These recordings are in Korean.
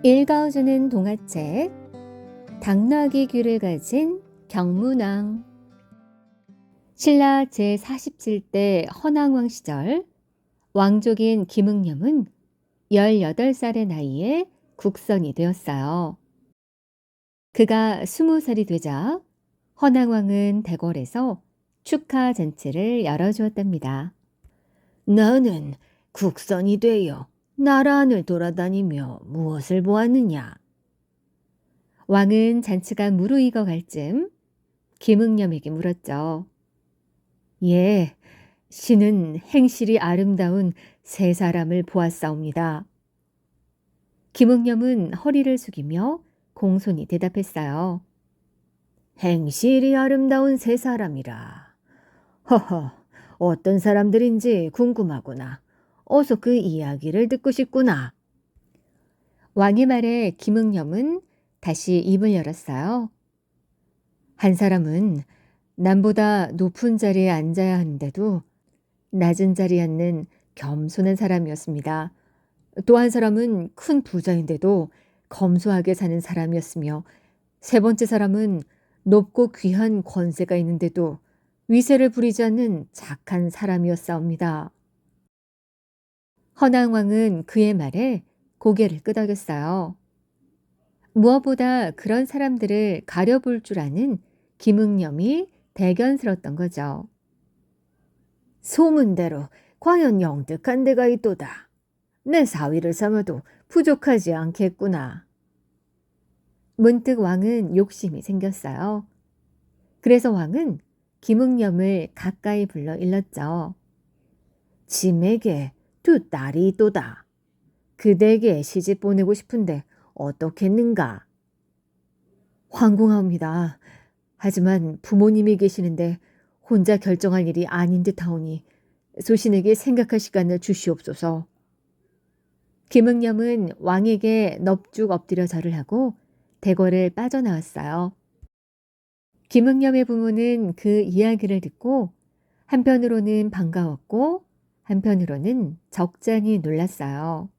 읽어주는 동화책 당나귀 귀를 가진 경문왕. 신라 제47대 헌왕왕 시절 왕족인 김응념은 18살의 나이에 국선이 되었어요. 그가 20살이 되자 헌왕왕은 대궐에서 축하 잔치를 열어주었답니다. 나는 국선이 되어 나라 안을 돌아다니며 무엇을 보았느냐? 왕은 잔치가 무르익어 갈 즈음 김응념에게 물었죠. 예, 신은 행실이 아름다운 세 사람을 보았사옵니다. 김응념은 허리를 숙이며 공손히 대답했어요. 행실이 아름다운 세 사람이라. 허허, 어떤 사람들인지 궁금하구나. 어서 그 이야기를 듣고 싶구나. 왕의 말에 김응념은 다시 입을 열었어요. 한 사람은 남보다 높은 자리에 앉아야 하는데도 낮은 자리에 앉는 겸손한 사람이었습니다. 또 한 사람은 큰 부자인데도 검소하게 사는 사람이었으며, 세 번째 사람은 높고 귀한 권세가 있는데도 위세를 부리지 않는 착한 사람이었사옵니다. 헌왕왕은 그의 말에 고개를 끄덕였어요. 무엇보다 그런 사람들을 가려볼 줄 아는 김응념이 대견스러웠던 거죠. 소문대로 과연 영득한 데가 있도다. 내 사위를 삼아도 부족하지 않겠구나. 문득 왕은 욕심이 생겼어요. 그래서 왕은 김응념을 가까이 불러 일렀죠. 짐에게 두 딸이 있도다. 그대에게 시집 보내고 싶은데 어떻겠는가? 황궁하옵니다. 하지만 부모님이 계시는데 혼자 결정할 일이 아닌 듯하오니 소신에게 생각할 시간을 주시옵소서. 김응념은 왕에게 넙죽 엎드려 절을 하고 대궐을 빠져나왔어요. 김응념의 부모는 그 이야기를 듣고 한편으로는 반가웠고 한편으로는 적잖이 놀랐어요.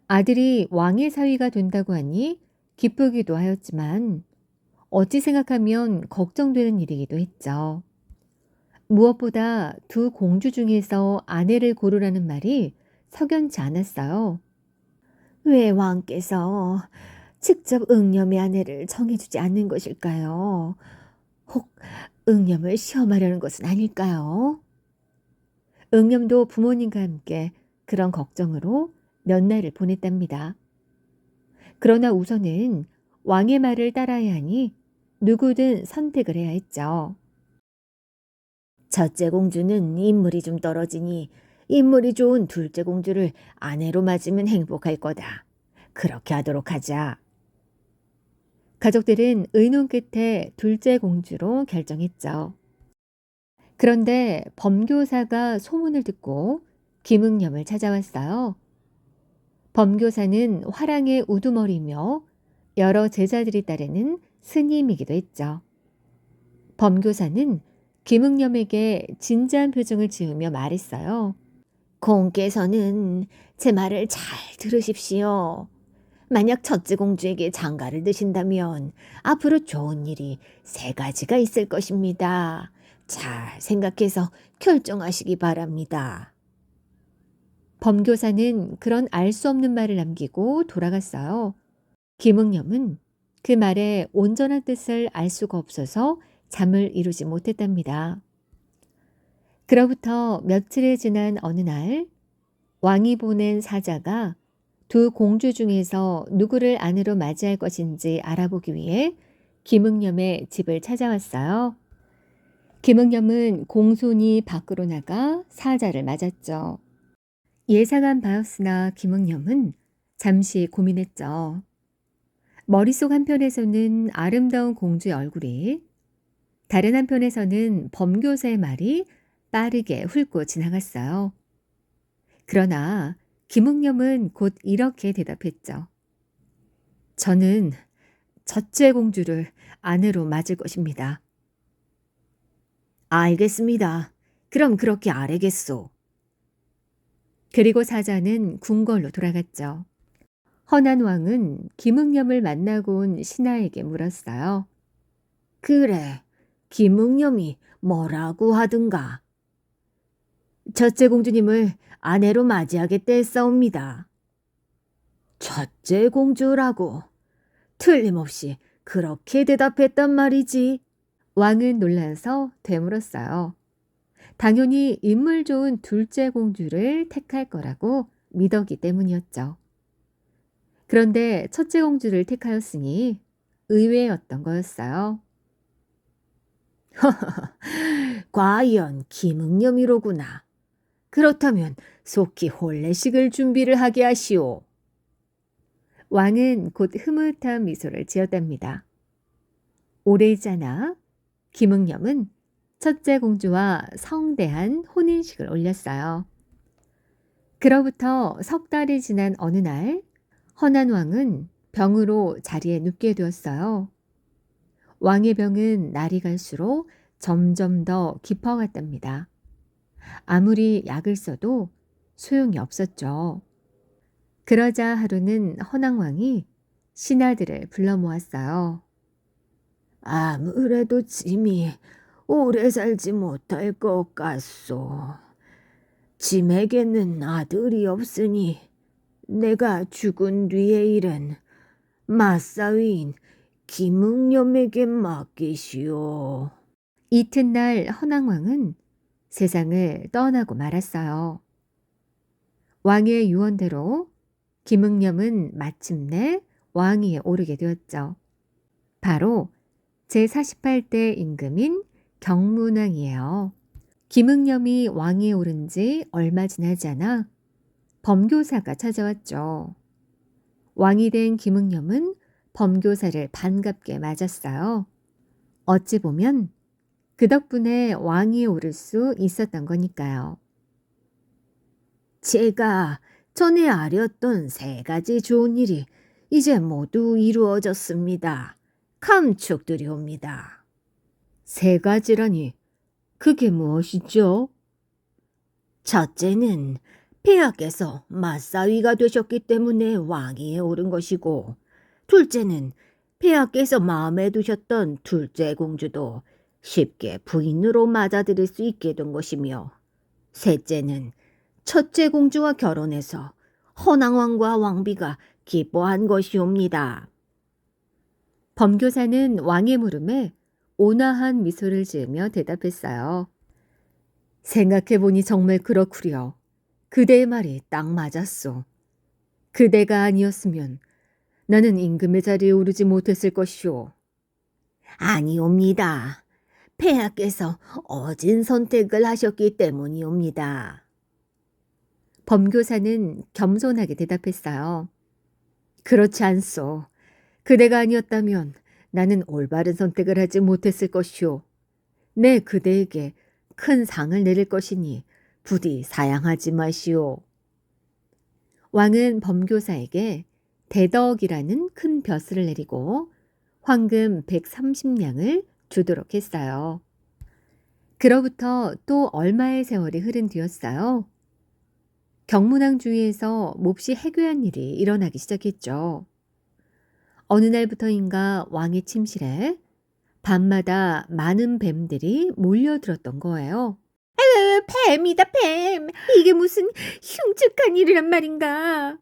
아들이 왕의 사위가 된다고 하니 기쁘기도 하였지만 어찌 생각하면 걱정되는 일이기도 했죠. 무엇보다 두 공주 중에서 아내를 고르라는 말이 석연치 않았어요. 왜 왕께서 직접 응념의 아내를 정해주지 않는 것일까요? 혹 응념을 시험하려는 것은 아닐까요? 응념도 부모님과 함께 그런 걱정으로 몇 날을 보냈답니다. 그러나 우선은 왕의 말을 따라야 하니 누구든 선택을 해야 했죠. 첫째 공주는 인물이 좀 떨어지니 인물이 좋은 둘째 공주를 아내로 맞으면 행복할 거다. 그렇게 하도록 하자. 가족들은 의논 끝에 둘째 공주로 결정했죠. 그런데 범교사가 소문을 듣고 김응념을 찾아왔어요. 범교사는 화랑의 우두머리며 여러 제자들이 따르는 스님이기도 했죠. 범교사는 김응념에게 진지한 표정을 지으며 말했어요. 공께서는 제 말을 잘 들으십시오. 만약 첫째 공주에게 장가를 드신다면 앞으로 좋은 일이 세 가지가 있을 것입니다. 잘 생각해서 결정하시기 바랍니다. 범교사는 그런 알 수 없는 말을 남기고 돌아갔어요. 김응념은 그 말의 온전한 뜻을 알 수가 없어서 잠을 이루지 못했답니다. 그로부터 며칠이 지난 어느 날 왕이 보낸 사자가 두 공주 중에서 누구를 아내로 맞이할 것인지 알아보기 위해 김응념의 집을 찾아왔어요. 김응념은 공손히 밖으로 나가 사자를 맞았죠. 예상한 바였으나 김응념은 잠시 고민했죠. 머릿속 한편에서는 아름다운 공주의 얼굴이, 다른 한편에서는 범교사의 말이 빠르게 훑고 지나갔어요. 그러나 김응념은 곧 이렇게 대답했죠. 저는 첫째 공주를 아내로 맞을 것입니다. 알겠습니다. 그럼 그렇게 아래겠소. 그리고 사자는 궁궐로 돌아갔죠. 허난 왕은 김응념을 만나고 온 신하에게 물었어요. 그래, 김응념이 뭐라고 하든가. 첫째 공주님을 아내로 맞이하겠다 했사옵니다. 첫째 공주라고. 틀림없이 그렇게 대답했단 말이지. 왕은 놀라서 되물었어요. 당연히 인물 좋은 둘째 공주를 택할 거라고 믿었기 때문이었죠. 그런데 첫째 공주를 택하였으니 의외였던 거였어요. 과연 김응념이로구나. 그렇다면 속히 혼례식을 준비를 하게 하시오. 왕은 곧 흐뭇한 미소를 지었답니다. 오래지 않아 김응념은 첫째 공주와 성대한 혼인식을 올렸어요. 그로부터 석 달이 지난 어느 날 허난 왕은 병으로 자리에 눕게 되었어요. 왕의 병은 날이 갈수록 점점 더 깊어갔답니다. 아무리 약을 써도 소용이 없었죠. 그러자 하루는 허낭 왕이 신하들을 불러 모았어요. 아무래도 짐이 오래 살지 못할 것 같소. 짐에게는 아들이 없으니 내가 죽은 뒤의 일은 맞사위인 김응념에게 맡기시오. 이튿날 허낭 왕은 세상을 떠나고 말았어요. 왕의 유언대로 김응념은 마침내 왕위에 오르게 되었죠. 바로 제48대 임금인 경문왕이에요. 김응념이 왕위에 오른 지 얼마 지나지 않아 범교사가 찾아왔죠. 왕이 된 김응념은 범교사를 반갑게 맞았어요. 어찌 보면 그 덕분에 왕위에 오를 수 있었던 거니까요. 제가 전에 아렸던 3가지 좋은 일이 이제 모두 이루어졌습니다. 감축드리옵니다. 3가지라니 그게 무엇이죠? 첫째는 폐하께서 맞사위가 되셨기 때문에 왕위에 오른 것이고, 둘째는 폐하께서 마음에 두셨던 둘째 공주도 쉽게 부인으로 맞아들일 수 있게 된 것이며, 셋째는 첫째 공주와 결혼해서 허낭왕과 왕비가 기뻐한 것이옵니다. 범교사는 왕의 물음에 온화한 미소를 지으며 대답했어요. 생각해보니 정말 그렇구려. 그대의 말이 딱 맞았소. 그대가 아니었으면 나는 임금의 자리에 오르지 못했을 것이오. 아니옵니다. 폐하께서 어진 선택을 하셨기 때문이옵니다. 범교사는 겸손하게 대답했어요. 그렇지 않소. 그대가 아니었다면 나는 올바른 선택을 하지 못했을 것이오. 내 그대에게 큰 상을 내릴 것이니 부디 사양하지 마시오. 왕은 범교사에게 대덕이라는 큰 벼슬을 내리고 황금 130냥을 주도록 했어요. 그로부터 또 얼마의 세월이 흐른 뒤였어요. 경문왕 주위에서 몹시 해괴한 일이 일어나기 시작했죠. 어느 날부터인가 왕의 침실에 밤마다 많은 뱀들이 몰려들었던 거예요. 뱀이다, 뱀. 이게 무슨 흉측한 일이란 말인가.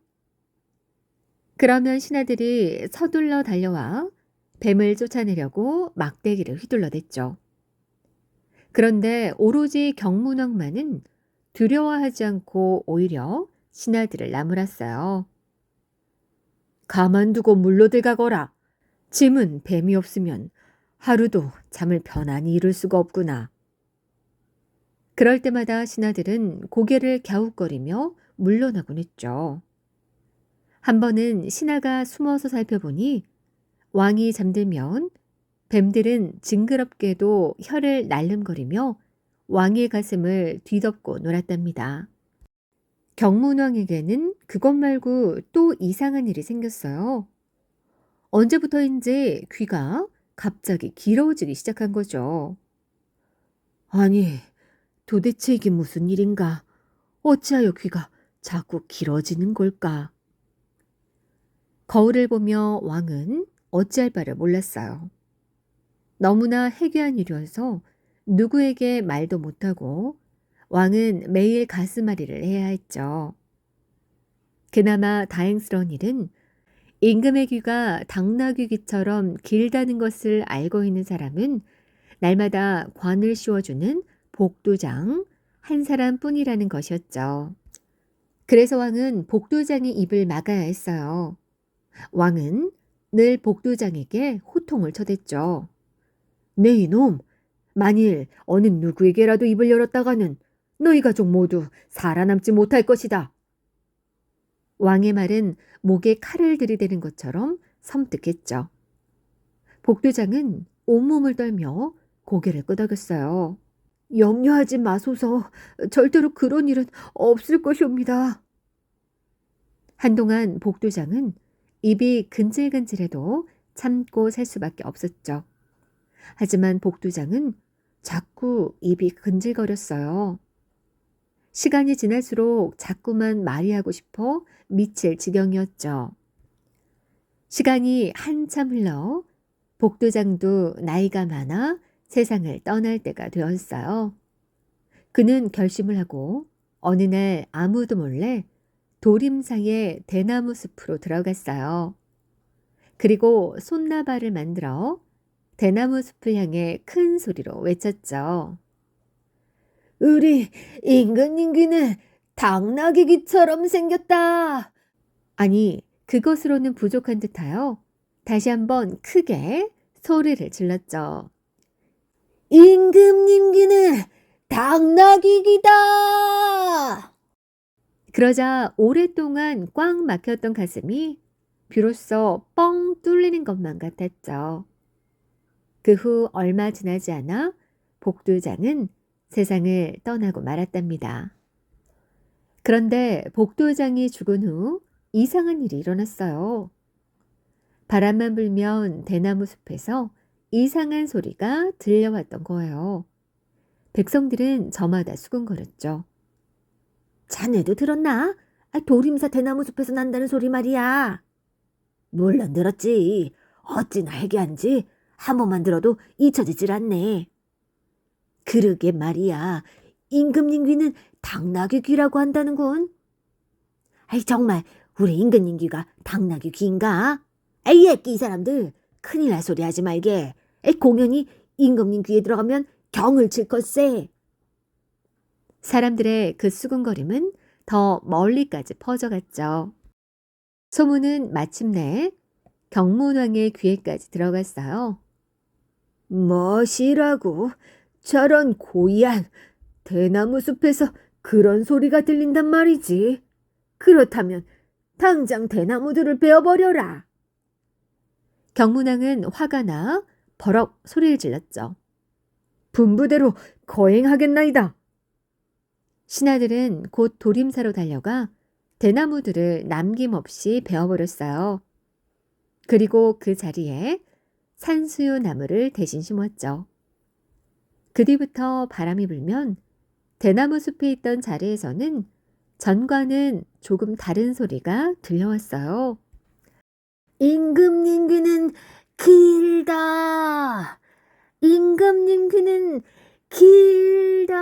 그러면 신하들이 서둘러 달려와 뱀을 쫓아내려고 막대기를 휘둘러댔죠. 그런데 오로지 경문왕만은 두려워하지 않고 오히려 신하들을 나무랐어요. 가만두고 물러들가거라. 짐은 뱀이 없으면 하루도 잠을 편안히 이룰 수가 없구나. 그럴 때마다 신하들은 고개를 갸웃거리며 물러나곤 했죠. 한 번은 신하가 숨어서 살펴보니 왕이 잠들면 뱀들은 징그럽게도 혀를 날름거리며 왕의 가슴을 뒤덮고 놀았답니다. 경문왕에게는 그것 말고 또 이상한 일이 생겼어요. 언제부터인지 귀가 갑자기 길어지기 시작한 거죠. 아니, 도대체 이게 무슨 일인가? 어찌하여 귀가 자꾸 길어지는 걸까? 거울을 보며 왕은 어찌할 바를 몰랐어요. 너무나 해괴한 일이어서 누구에게 말도 못하고 왕은 매일 가슴앓이를 해야 했죠. 그나마 다행스러운 일은 임금의 귀가 당나귀 귀처럼 길다는 것을 알고 있는 사람은 날마다 관을 씌워주는 복도장 한 사람뿐이라는 것이었죠. 그래서 왕은 복도장의 입을 막아야 했어요. 왕은 늘 복도장에게 호통을 쳐댔죠. 네 이놈! 만일 어느 누구에게라도 입을 열었다가는 너희 가족 모두 살아남지 못할 것이다. 왕의 말은 목에 칼을 들이대는 것처럼 섬뜩했죠. 복도장은 온몸을 떨며 고개를 끄덕였어요. 염려하지 마소서. 절대로 그런 일은 없을 것이옵니다. 한동안 복도장은 입이 근질근질해도 참고 살 수밖에 없었죠. 하지만 복도장은 자꾸 입이 근질거렸어요. 시간이 지날수록 자꾸만 말이 하고 싶어 미칠 지경이었죠. 시간이 한참 흘러 복도장도 나이가 많아 세상을 떠날 때가 되었어요. 그는 결심을 하고 어느 날 아무도 몰래 도림사의 대나무 숲으로 들어갔어요. 그리고 솥나발을 만들어 대나무 숲을 향해 큰 소리로 외쳤죠. 우리 임금님귀는 당나귀 귀처럼 생겼다. 아니, 그것으로는 부족한 듯하여 다시 한번 크게 소리를 질렀죠. 임금님귀는 당나귀 귀다. 그러자 오랫동안 꽉 막혔던 가슴이 비로소 뻥 뚫리는 것만 같았죠. 그 후 얼마 지나지 않아 복도장은 세상을 떠나고 말았답니다. 그런데 복도장이 죽은 후 이상한 일이 일어났어요. 바람만 불면 대나무 숲에서 이상한 소리가 들려왔던 거예요. 백성들은 저마다 수군거렸죠. 자네도 들었나? 도림사 대나무 숲에서 난다는 소리 말이야. 물론 들었지. 어찌나 해괴한지 한 번만 들어도 잊혀지질 않네. 그러게 말이야. 임금님 귀는 당나귀 귀라고 한다는군. 정말 우리 임금님 귀가 당나귀 귀인가? 예끼 이 사람들 큰일 날 소리 하지 말게. 공연히 임금님 귀에 들어가면 경을 칠 걸세. 사람들의 그 수군거림은 더 멀리까지 퍼져갔죠. 소문은 마침내 경문왕의 귀에까지 들어갔어요. 뭐시라고? 저런 고이한 대나무 숲에서 그런 소리가 들린단 말이지. 그렇다면 당장 대나무들을 베어버려라. 경문왕은 화가 나 버럭 소리를 질렀죠. 분부대로 거행하겠나이다. 신하들은 곧 도림사로 달려가 대나무들을 남김없이 베어버렸어요. 그리고 그 자리에 산수유 나무를 대신 심었죠. 그 뒤부터 바람이 불면 대나무 숲에 있던 자리에서는 전과는 조금 다른 소리가 들려왔어요. 임금님 귀는 길다. 임금님 귀는 길다.